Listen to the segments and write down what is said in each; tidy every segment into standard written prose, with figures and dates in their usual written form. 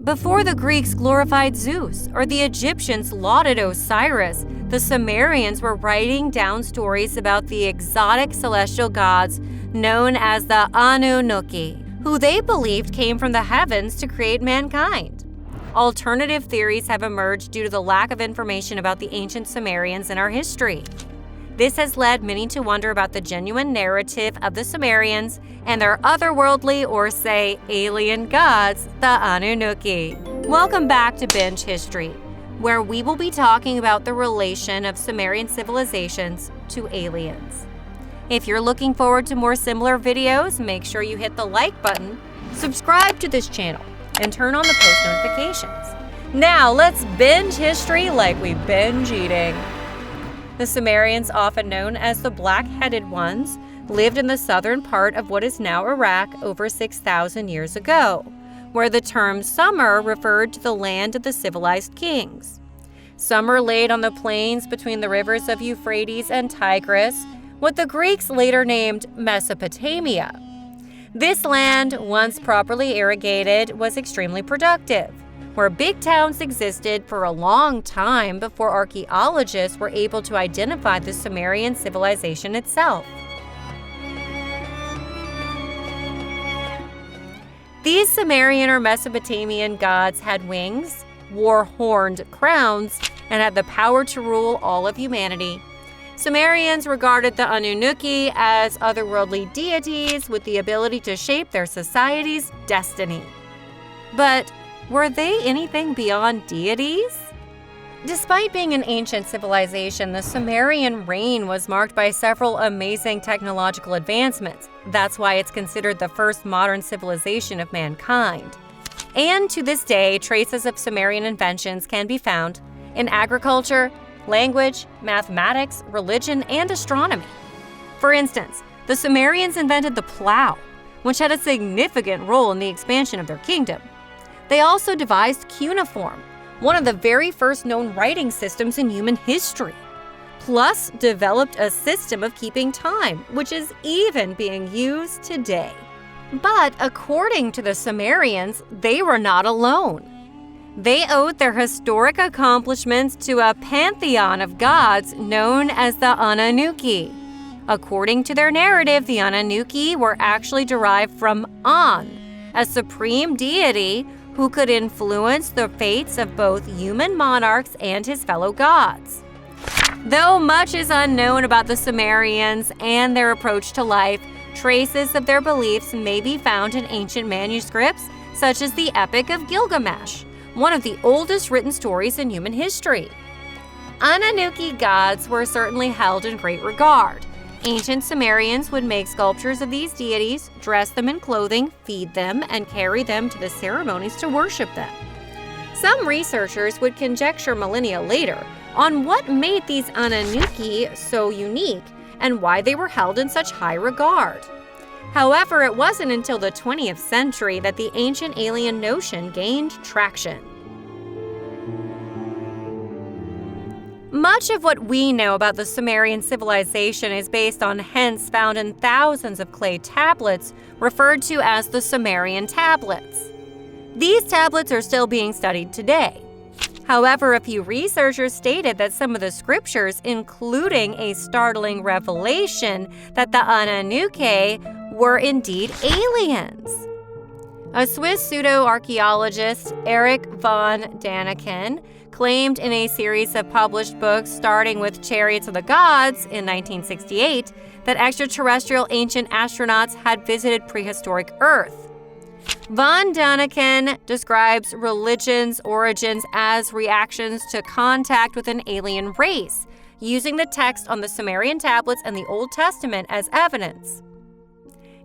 Before the Greeks glorified Zeus or the Egyptians lauded Osiris, the Sumerians were writing down stories about the exotic celestial gods known as the Annunaki, who they believed came from the heavens to create mankind. Alternative theories have emerged due to the lack of information about the ancient Sumerians in our history. This has led many to wonder about the genuine narrative of the Sumerians and their otherworldly or, say, alien gods, the Annunaki. Welcome back to Binge History, where we will be talking about the relation of Sumerian civilizations to aliens. If you're looking forward to more similar videos, make sure you hit the like button, subscribe to this channel, and turn on the post notifications. Now let's binge history like we binge eating. The Sumerians, often known as the Black-Headed Ones, lived in the southern part of what is now Iraq over 6,000 years ago, where the term Sumer referred to the land of the civilized kings. Sumer laid on the plains between the rivers of Euphrates and Tigris, what the Greeks later named Mesopotamia. This land, once properly irrigated, was extremely productive, where big towns existed for a long time before archaeologists were able to identify the Sumerian civilization itself. These Sumerian or Mesopotamian gods had wings, wore horned crowns, and had the power to rule all of humanity. Sumerians regarded the Annunaki as otherworldly deities with the ability to shape their society's destiny. But were they anything beyond deities? Despite being an ancient civilization, the Sumerian reign was marked by several amazing technological advancements. That's why it's considered the first modern civilization of mankind. And to this day, traces of Sumerian inventions can be found in agriculture, language, mathematics, religion, and astronomy. For instance, the Sumerians invented the plow, which had a significant role in the expansion of their kingdom. They also devised cuneiform, one of the very first known writing systems in human history, plus developed a system of keeping time, which is even being used today. But according to the Sumerians, they were not alone. They owed their historic accomplishments to a pantheon of gods known as the Annunaki. According to their narrative, the Annunaki were actually derived from An, a supreme deity who could influence the fates of both human monarchs and his fellow gods. Though much is unknown about the Sumerians and their approach to life, traces of their beliefs may be found in ancient manuscripts such as the Epic of Gilgamesh, one of the oldest written stories in human history. Annunaki gods were certainly held in great regard. Ancient Sumerians would make sculptures of these deities, dress them in clothing, feed them, and carry them to the ceremonies to worship them. Some researchers would conjecture millennia later on what made these Annunaki so unique and why they were held in such high regard. However, it wasn't until the 20th century that the ancient alien notion gained traction. Much of what we know about the Sumerian civilization is based on hints found in thousands of clay tablets referred to as the Sumerian tablets. These tablets are still being studied today. However, a few researchers stated that some of the scriptures, including a startling revelation that the Annunaki were indeed aliens. A Swiss pseudo-archaeologist, Erich von Daniken, claimed in a series of published books starting with Chariots of the Gods in 1968 that extraterrestrial ancient astronauts had visited prehistoric Earth. Von Daniken describes religion's origins as reactions to contact with an alien race, using the text on the Sumerian tablets and the Old Testament as evidence.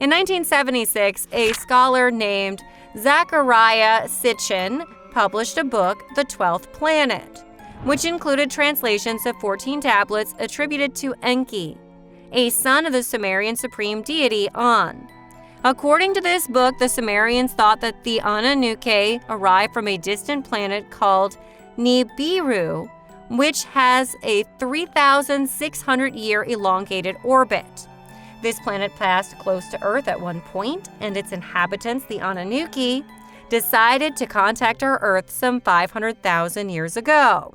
In 1976, a scholar named Zachariah Sitchin published a book, The 12th Planet, which included translations of 14 tablets attributed to Enki, a son of the Sumerian supreme deity An. According to this book, the Sumerians thought that the Annunaki arrived from a distant planet called Nibiru, which has a 3,600-year elongated orbit. This planet passed close to Earth at one point, and its inhabitants, the Annunaki, decided to contact our Earth some 500,000 years ago.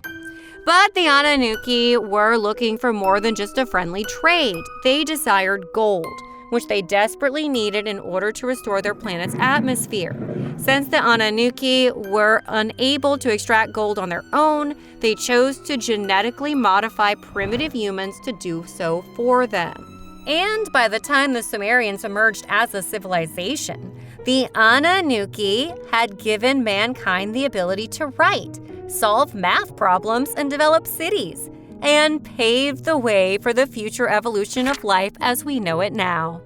But the Annunaki were looking for more than just a friendly trade. They desired gold, which they desperately needed in order to restore their planet's atmosphere. Since the Annunaki were unable to extract gold on their own, they chose to genetically modify primitive humans to do so for them. And by the time the Sumerians emerged as a civilization, the Annunaki had given mankind the ability to write, solve math problems, and develop cities, and paved the way for the future evolution of life as we know it now.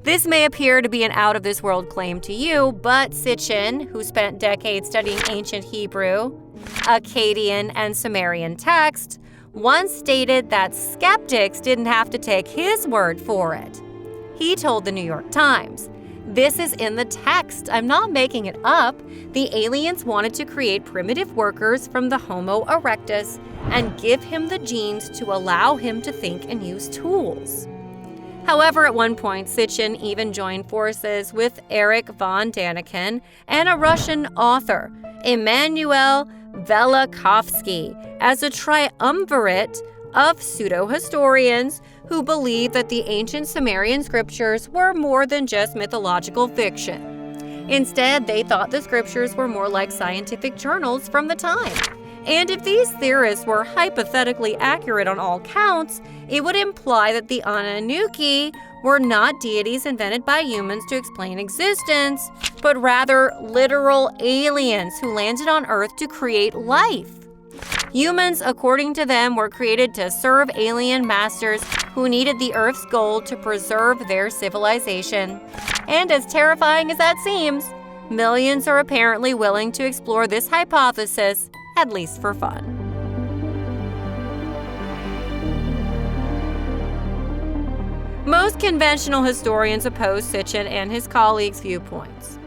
This may appear to be an out-of-this-world claim to you, but Sitchin, who spent decades studying ancient Hebrew, Akkadian, and Sumerian texts, once stated that skeptics didn't have to take his word for it. He told the New York Times, "This is in the text. I'm not making it up. The aliens wanted to create primitive workers from the Homo Erectus and give him the genes to allow him to think and use tools." However, at one point, Sitchin even joined forces with Erich von Daniken and a Russian author, Immanuel Velikovsky, as a triumvirate of pseudo-historians who believed that the ancient Sumerian scriptures were more than just mythological fiction. Instead, they thought the scriptures were more like scientific journals from the time. And if these theorists were hypothetically accurate on all counts, it would imply that the Annunaki were not deities invented by humans to explain existence, but rather literal aliens who landed on Earth to create life. Humans, according to them, were created to serve alien masters who needed the Earth's gold to preserve their civilization. And as terrifying as that seems, millions are apparently willing to explore this hypothesis, at least for fun. Most conventional historians oppose Sitchin and his colleagues' viewpoints.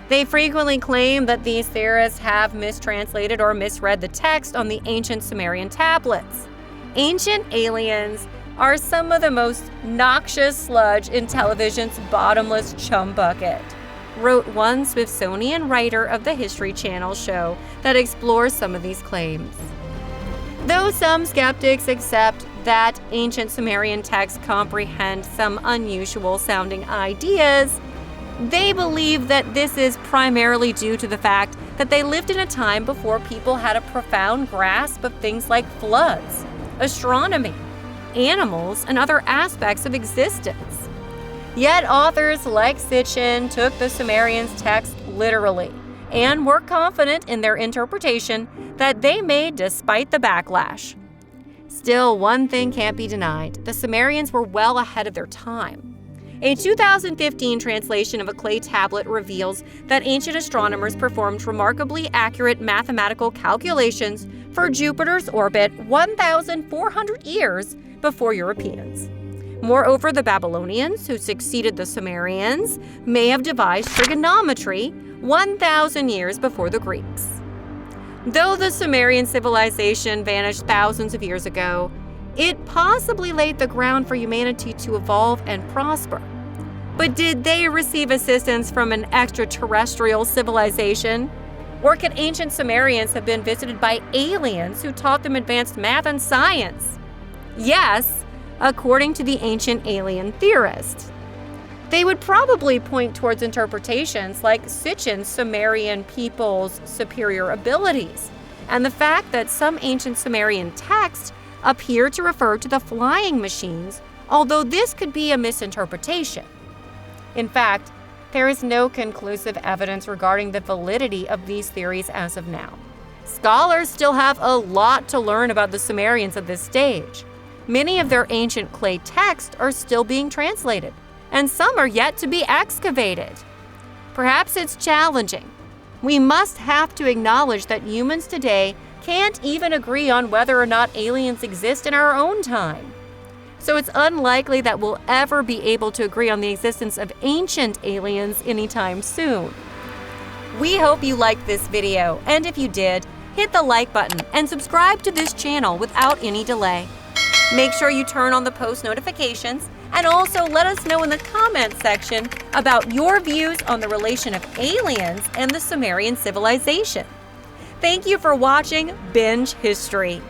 They frequently claim that these theorists have mistranslated or misread the text on the ancient Sumerian tablets. Ancient aliens are some of the most noxious sludge in television's bottomless chum bucket, wrote one Smithsonian writer of the History Channel show that explores some of these claims. Though some skeptics accept that ancient Sumerian texts comprehend some unusual-sounding ideas, they believe that this is primarily due to the fact that they lived in a time before people had a profound grasp of things like floods, astronomy, animals, and other aspects of existence. Yet authors like Sitchin took the Sumerians' text literally and were confident in their interpretation that they made despite the backlash. Still, one thing can't be denied: the Sumerians were well ahead of their time. A 2015 translation of a clay tablet reveals that ancient astronomers performed remarkably accurate mathematical calculations for Jupiter's orbit 1,400 years before Europeans. Moreover, the Babylonians, who succeeded the Sumerians, may have devised trigonometry 1,000 years before the Greeks. Though the Sumerian civilization vanished thousands of years ago, it possibly laid the ground for humanity to evolve and prosper. But did they receive assistance from an extraterrestrial civilization? Or could ancient Sumerians have been visited by aliens who taught them advanced math and science? Yes, according to the ancient alien theorists. They would probably point towards interpretations like Sitchin's Sumerian people's superior abilities, and the fact that some ancient Sumerian texts appear to refer to the flying machines, although this could be a misinterpretation. In fact, there is no conclusive evidence regarding the validity of these theories as of now. Scholars still have a lot to learn about the Sumerians at this stage. Many of their ancient clay texts are still being translated, and some are yet to be excavated. Perhaps it's challenging. We must have to acknowledge that humans today can't even agree on whether or not aliens exist in our own time. So it's unlikely that we'll ever be able to agree on the existence of ancient aliens anytime soon. We hope you liked this video, and if you did, hit the like button and subscribe to this channel without any delay. Make sure you turn on the post notifications And also let us know in the comments section about your views on the relation of aliens and the Sumerian civilization. Thank you for watching Binge History.